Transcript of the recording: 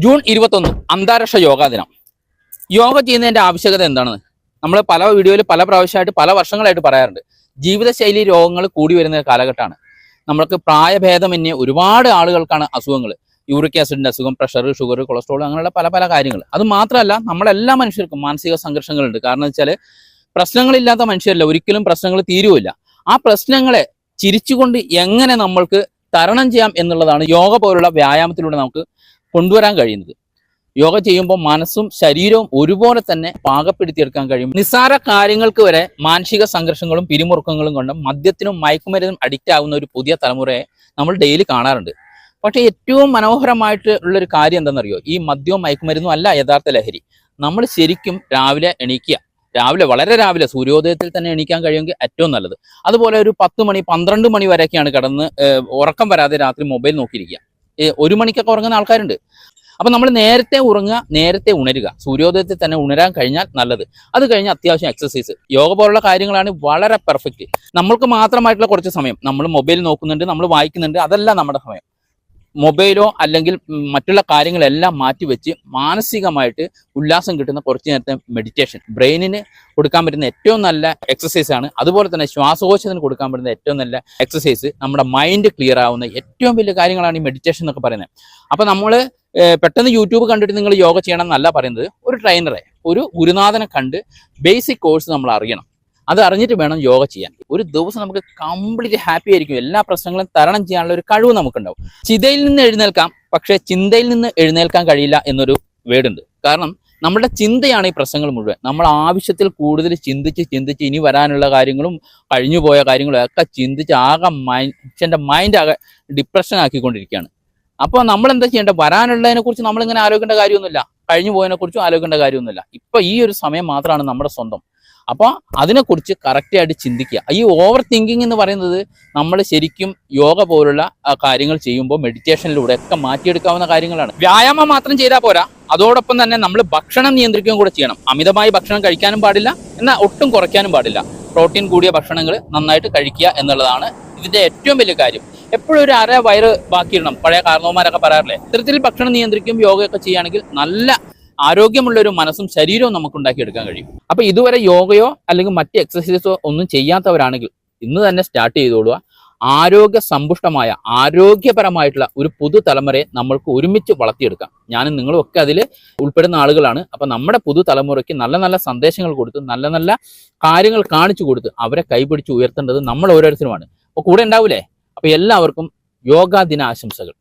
June 21 അന്താരാഷ്ട്ര യോഗാ ദിനം. യോഗ ചെയ്യുന്നതിന്റെ ആവശ്യകത എന്താണെന്ന് നമ്മൾ പല വീഡിയോയിൽ പല പ്രാവശ്യമായിട്ട് പല വർഷങ്ങളായിട്ട് പറയാറുണ്ട്. ജീവിതശൈലി രോഗങ്ങൾ കൂടി വരുന്ന കാലഘട്ടമാണ്. നമ്മൾക്ക് പ്രായഭേദമന്യേ ഒരുപാട് ആളുകൾക്കാണ് അസുഖങ്ങൾ. യൂറിക് ആസിഡിന്റെ അസുഖം, പ്രഷർ, ഷുഗർ, കൊളസ്ട്രോൾ, അങ്ങനെയുള്ള പല പല കാര്യങ്ങൾ. അത് മാത്രമല്ല, നമ്മളെല്ലാ മനുഷ്യർക്കും മാനസിക സംഘർഷങ്ങളുണ്ട്. കാരണം വെച്ചാൽ പ്രശ്നങ്ങളില്ലാത്ത മനുഷ്യരല്ല, ഒരിക്കലും പ്രശ്നങ്ങൾ തീരുമില്ല. ആ പ്രശ്നങ്ങളെ ചിരിച്ചുകൊണ്ട് എങ്ങനെ നമ്മൾക്ക് തരണം ചെയ്യാം എന്നുള്ളതാണ് യോഗ പോലുള്ള വ്യായാമത്തിലൂടെ നമുക്ക് കൊണ്ടുവരാൻ കഴിയുന്നത്. യോഗ ചെയ്യുമ്പോൾ മനസ്സും ശരീരവും ഒരുപോലെ തന്നെ പാകപ്പെടുത്തിയെടുക്കാൻ കഴിയും. നിസ്സാര കാര്യങ്ങൾക്ക് വരെ മാനസിക സംഘർഷങ്ങളും പിരിമുറുക്കങ്ങളും കൊണ്ട് മദ്യത്തിനും മയക്കുമരുന്നും അഡിക്റ്റ് ആകുന്ന ഒരു പുതിയ തലമുറയെ നമ്മൾ ഡെയിലി കാണാറുണ്ട്. പക്ഷേ ഏറ്റവും മനോഹരമായിട്ട് ഉള്ളൊരു കാര്യം എന്താണെന്നറിയോ? ഈ മദ്യവും മയക്കുമരുന്നും അല്ല യഥാർത്ഥ ലഹരി. നമ്മൾ ശരിക്കും രാവിലെ എണീക്കുക, വളരെ രാവിലെ സൂര്യോദയത്തിൽ തന്നെ എണീക്കാൻ കഴിയുമെങ്കിൽ ഏറ്റവും നല്ലത്. അതുപോലെ ഒരു 10 മണി 12 മണി വരെയൊക്കെയാണ് കിടന്ന് ഉറക്കം വരാതെ രാത്രി മൊബൈൽ നോക്കിയിരിക്കുക. 1 മണിക്കൊക്കെ ഉറങ്ങുന്ന ആൾക്കാരുണ്ട്. അപ്പൊ നമ്മൾ നേരത്തെ ഉറങ്ങുക, നേരത്തെ ഉണരുക, സൂര്യോദയത്തിൽ തന്നെ ഉണരാൻ കഴിഞ്ഞാൽ നല്ലത്. അത് കഴിഞ്ഞ് അത്യാവശ്യം എക്സസൈസ്, യോഗ പോലുള്ള കാര്യങ്ങളാണ് വളരെ പെർഫെക്റ്റ്. നമ്മൾക്ക് മാത്രമായിട്ടുള്ള കുറച്ച് സമയം നമ്മൾ മൊബൈൽ നോക്കുന്നുണ്ട്, നമ്മൾ വായിക്കുന്നുണ്ട്, അതല്ല നമ്മുടെ സമയം. മൊബൈലോ അല്ലെങ്കിൽ മറ്റുള്ള കാര്യങ്ങളെല്ലാം മാറ്റിവെച്ച് മാനസികമായിട്ട് ഉല്ലാസം കിട്ടുന്ന കുറച്ച് നേരത്തെ മെഡിറ്റേഷൻ ബ്രെയിനിന് കൊടുക്കാൻ പറ്റുന്ന ഏറ്റവും നല്ല എക്സസൈസ് ആണ്. അതുപോലെ തന്നെ ശ്വാസകോശത്തിന് കൊടുക്കാൻ പറ്റുന്ന ഏറ്റവും നല്ല എക്സസൈസ്, നമ്മുടെ മൈൻഡ് ക്ലിയർ ആവുന്ന ഏറ്റവും വലിയ കാര്യങ്ങളാണ് ഈ മെഡിറ്റേഷൻ എന്നൊക്കെ പറയുന്നത്. അപ്പൊ നമ്മൾ പെട്ടെന്ന് യൂട്യൂബ് കണ്ടിട്ട് നിങ്ങൾ യോഗ ചെയ്യണം എന്നല്ല പറയുന്നത്. ഒരു ട്രെയിനറെ, ഒരു ഗുരുനാഥനെ കണ്ട് ബേസിക് കോഴ്സ് നമ്മൾ അറിയണം. അത് അറിഞ്ഞിട്ട് വേണം യോഗ ചെയ്യാൻ. ഒരു ദിവസം നമുക്ക് കംപ്ലീറ്റ് ഹാപ്പി ആയിരിക്കും. എല്ലാ പ്രശ്നങ്ങളും തരണം ചെയ്യാനുള്ള ഒരു കഴിവ് നമുക്കുണ്ടാവും. ചിതയിൽ നിന്ന് എഴുന്നേൽക്കാം, പക്ഷെ ചിന്തയിൽ നിന്ന് എഴുന്നേൽക്കാൻ കഴിയില്ല എന്നൊരു വേർഡുണ്ട്. കാരണം നമ്മുടെ ചിന്തയാണ് ഈ പ്രശ്നങ്ങൾ മുഴുവൻ. നമ്മൾ ആവശ്യത്തിൽ കൂടുതൽ ചിന്തിച്ച് ഇനി വരാനുള്ള കാര്യങ്ങളും കഴിഞ്ഞു പോയ കാര്യങ്ങളും ഒക്കെ ചിന്തിച്ച് ആകെ മനുഷ്യന്റെ മൈൻഡ് ആകെ ഡിപ്രഷൻ ആക്കിക്കൊണ്ടിരിക്കുകയാണ്. അപ്പോൾ നമ്മൾ എന്താ ചെയ്യേണ്ടത്? വരാനുള്ളതിനെ കുറിച്ച് നമ്മളിങ്ങനെ ആലോചിക്കേണ്ട കാര്യമൊന്നുമില്ല, കഴിഞ്ഞു പോയതിനെ കുറിച്ചും ആലോചിക്കേണ്ട കാര്യമൊന്നുമില്ല. ഇപ്പൊ ഈ ഒരു സമയം മാത്രമാണ് നമ്മുടെ സ്വന്തം. അപ്പോൾ അതിനെക്കുറിച്ച് കറക്റ്റായിട്ട് ചിന്തിക്കുക. ഈ ഓവർ തിങ്കിങ് എന്ന് പറയുന്നത് നമ്മൾ ശരിക്കും യോഗ പോലുള്ള കാര്യങ്ങൾ ചെയ്യുമ്പോൾ മെഡിറ്റേഷനിലൂടെ ഒക്കെ മാറ്റിയെടുക്കാവുന്ന കാര്യങ്ങളാണ്. വ്യായാമം മാത്രം ചെയ്താൽ പോരാ, അതോടൊപ്പം തന്നെ നമ്മൾ ഭക്ഷണം നിയന്ത്രിക്കുകയും കൂടെ ചെയ്യണം. അമിതമായി ഭക്ഷണം കഴിക്കാനും പാടില്ല, എന്നാൽ ഒട്ടും കുറയ്ക്കാനും പാടില്ല. പ്രോട്ടീൻ കൂടിയ ഭക്ഷണങ്ങൾ നന്നായിട്ട് കഴിക്കുക എന്നുള്ളതാണ് ഇതിന്റെ ഏറ്റവും വലിയ കാര്യം. എപ്പോഴും ഒരു അര വയറ് ബാക്കിയിടണം. പഴയ കാരണവന്മാരൊക്കെ പറയാറില്ലേ? ഇത്തരത്തിൽ ഭക്ഷണം നിയന്ത്രിക്കും യോഗയൊക്കെ ചെയ്യുകയാണെങ്കിൽ നല്ല ആരോഗ്യമുള്ള ഒരു മനസ്സും ശരീരവും നമുക്ക് ഉണ്ടാക്കിയെടുക്കാൻ കഴിയും. അപ്പൊ ഇതുവരെ യോഗയോ അല്ലെങ്കിൽ മറ്റ് എക്സസൈസോ ഒന്നും ചെയ്യാത്തവരാണെങ്കിൽ ഇന്ന് തന്നെ സ്റ്റാർട്ട് ചെയ്തോളുക. ആരോഗ്യ സമ്പുഷ്ടമായ ആരോഗ്യപരമായിട്ടുള്ള ഒരു പുതുതലമുറയെ നമ്മൾക്ക് ഒരുമിച്ച് വളർത്തിയെടുക്കാം. ഞാനും നിങ്ങളും ഒക്കെ അതിൽ ഉൾപ്പെടുന്ന ആളുകളാണ്. അപ്പൊ നമ്മുടെ പുതുതലമുറയ്ക്ക് നല്ല നല്ല സന്ദേശങ്ങൾ കൊടുത്ത് നല്ല നല്ല കാര്യങ്ങൾ കാണിച്ചു കൊടുത്ത് അവരെ കൈപിടിച്ച് ഉയർത്തേണ്ടത് നമ്മൾ ഓരോരുത്തരുമാണ്. അപ്പൊ കൂടെ ഉണ്ടാവൂലേ? അപ്പൊ എല്ലാവർക്കും യോഗാ ദിന ആശംസകൾ.